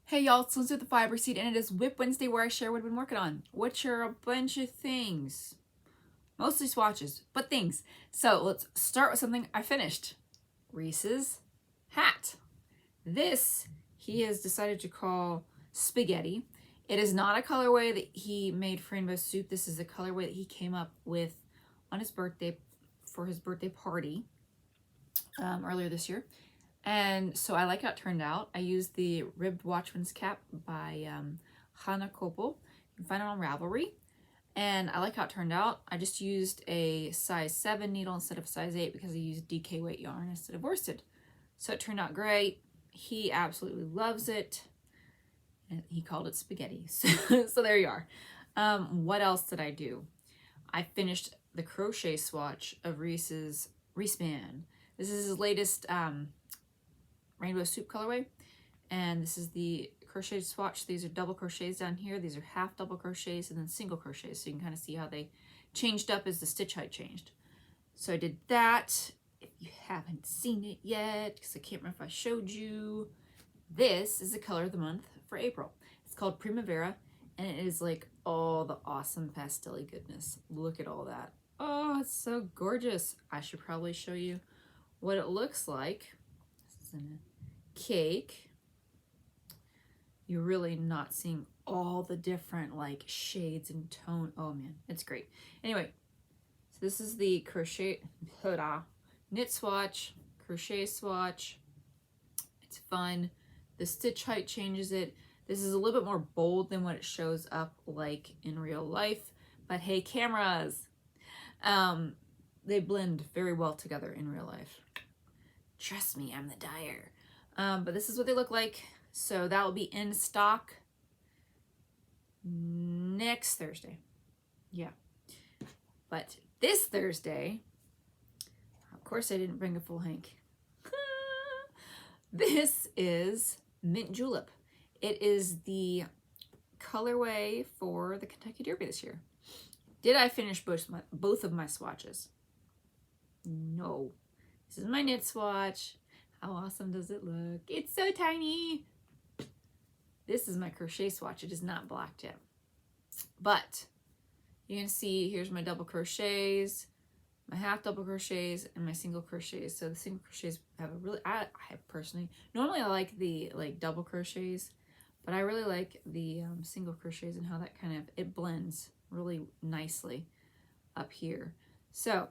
Hey y'all, it's Lindsay with the Fiber Seed, and it is WIP Wednesday where I share what I've been working on, which are a bunch of things. Mostly swatches, but things. So let's start with something I finished. Reese's hat. This he has decided to call Spaghetti. It is not a colorway that he made for Rainbow Soup. This is a colorway that he came up with on his birthday, for his birthday party earlier this year. And so I like how it turned out. I used the ribbed Watchman's cap by Channah Koppel. You can find it on Ravelry. And I like how it turned out. I just used a size 7 needle instead of size 8 because I used DK weight yarn instead of worsted. So it turned out great. He absolutely loves it. And he called it Spaghetti. So there you are. What else did I do? I finished the crochet swatch of Reece Man. This is his latest Rainbow Soup colorway, and this is the crochet swatch. These are double crochets down here. These are half double crochets and then single crochets, so you can kind of see how they changed up as the stitch height changed. So I did that. If you haven't seen it yet, because I can't remember if I showed you, this is the color of the month for April. It's called Primavera, and it is like all the awesome pastel-y goodness. Look at all that. Oh, it's so gorgeous. I should probably show you what it looks like. This is in a cake. You're really not seeing all the different like shades and tone. Oh man, it's great. Anyway, so this is the crochet knit swatch, crochet swatch. It's fun. The stitch height changes it. This is a little bit more bold than what it shows up like in real life, but hey, cameras, they blend very well together in real life. Trust me, I'm the dyer. But this is what they look like. So that will be in stock next Thursday. Yeah. But this Thursday, of course I didn't bring a full hank. This is Mint Julep. It is the colorway for the Kentucky Derby this year. Did I finish both of my swatches? No. This is my knit swatch. How awesome does it look? It's so tiny. This is my crochet swatch. It is not blacked yet. But you can see here's my double crochets, my half double crochets, and my single crochets. So the single crochets have a really, I personally, normally I like the double crochets, but I really like the single crochets and how that kind of, it blends really nicely up here. So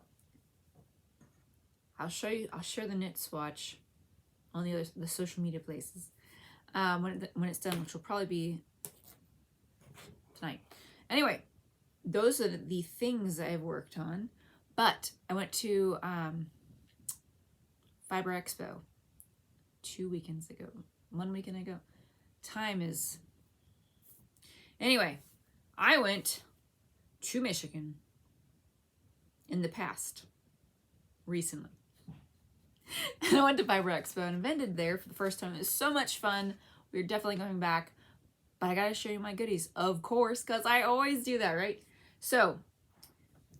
I'll share the knit swatch on the social media places when it's done, which will probably be tonight. Anyway, those are the things I've worked on. But I went to Fiber Expo 2 weekends ago, 1 weekend ago. Time is... Anyway, I went to Michigan in the past, recently. And I went to Fiber Expo and vended there for the first time. It was so much fun. We're definitely going back. But I gotta show you my goodies, of course, because I always do that, right? So,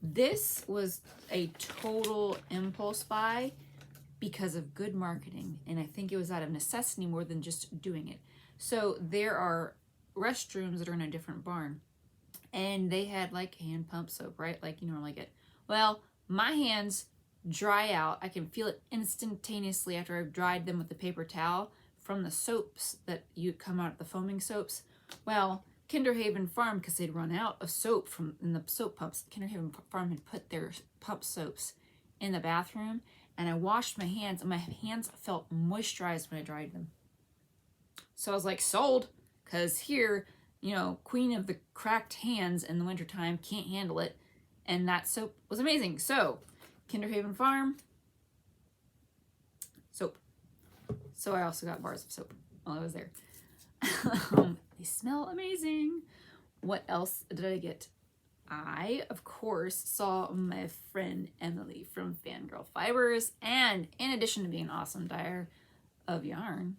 this was a total impulse buy because of good marketing. And I think it was out of necessity more than just doing it. So, there are restrooms that are in a different barn. And they had like hand pump soap, right? Like you normally get. Well, my hands dry out. I can feel it instantaneously after I've dried them with the paper towel from the soaps that you come out, the foaming soaps. Well, Kinderhaven Farm, because they'd run out of soap in the soap pumps, Kinderhaven Farm had put their pump soaps in the bathroom, and I washed my hands, and my hands felt moisturized when I dried them. So I was like, sold, because here, you know, queen of the cracked hands in the wintertime can't handle it, and that soap was amazing. So Kinderhaven Farm, soap. So I also got bars of soap while I was there. They smell amazing. What else did I get? I, of course, saw my friend Emily from Fangirl Fibers, and in addition to being an awesome dyer of yarn,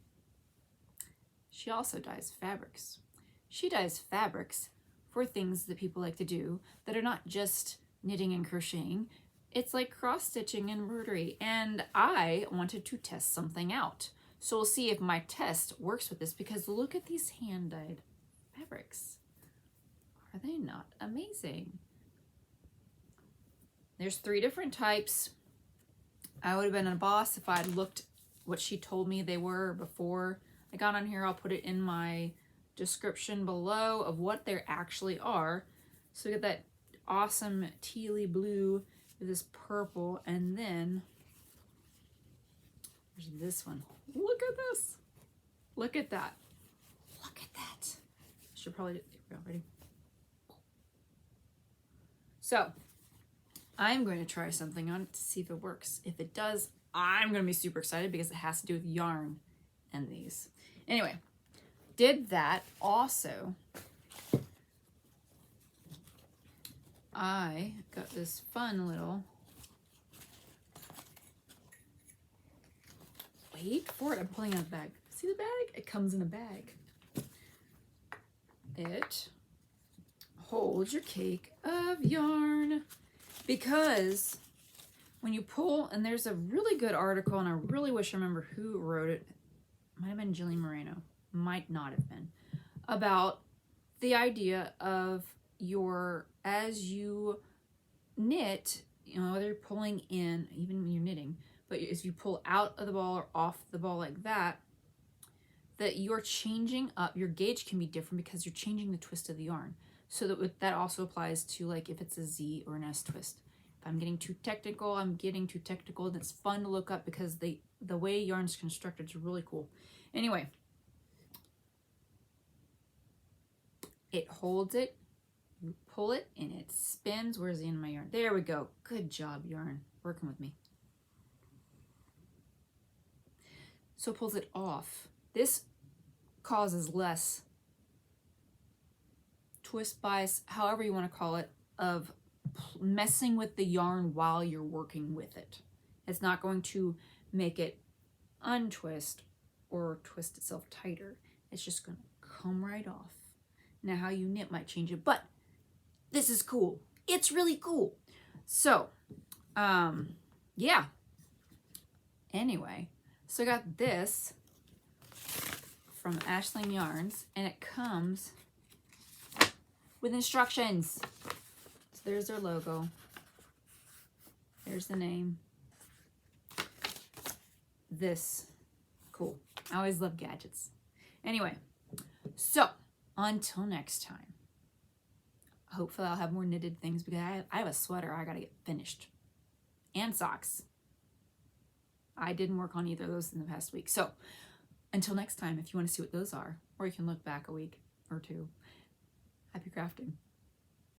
she also dyes fabrics. She dyes fabrics for things that people like to do that are not just knitting and crocheting. It's like cross-stitching and embroidery, and I wanted to test something out. So we'll see if my test works with this, because look at these hand-dyed fabrics. Are they not amazing? There's 3 different types. I would have been a boss if I'd looked what she told me they were before I got on here. I'll put it in my description below of what they actually are. So we get that awesome tealy blue with this purple, and then there's this one. Look at this. Look at that. Look at that. Should probably do it already. So I'm going to try something on it to see if it works. If it does, I'm going to be super excited because it has to do with yarn and these. Anyway, did that. Also, I got this fun little, wait for it, I'm pulling out the bag. See the bag? It comes in a bag. It holds your cake of yarn, because when you pull, and there's a really good article, and I really wish I remember who wrote it. Might have been Jillian Moreno, might not have been, about the idea of your, as you knit, you know, whether you're pulling in, even when you're knitting, but if you pull out of the ball or off the ball like that, that you're changing up, your gauge can be different because you're changing the twist of the yarn. So that also applies to, like, if it's a Z or an S twist. If I'm getting too technical, I'm getting too technical. And it's fun to look up because the way yarn's constructed is really cool. Anyway, it holds it, you pull it, and it spins. Where's the end of my yarn? There we go. Good job, yarn. Working with me. So it pulls it off. This causes less twist bias, however you want to call it, of messing with the yarn while you're working with it. It's not going to make it untwist or twist itself tighter. It's just going to come right off. Now how you knit might change it, but this is cool. It's really cool. So, yeah. Anyway, so I got this from Ashling Yarns, and it comes with instructions. So there's their logo. There's the name. This, cool. I always love gadgets. Anyway, so until next time, hopefully I'll have more knitted things, because I have a sweater I gotta get finished, and socks. I didn't work on either of those in the past week. So until next time, if you want to see what those are, or you can look back a week or two, happy crafting.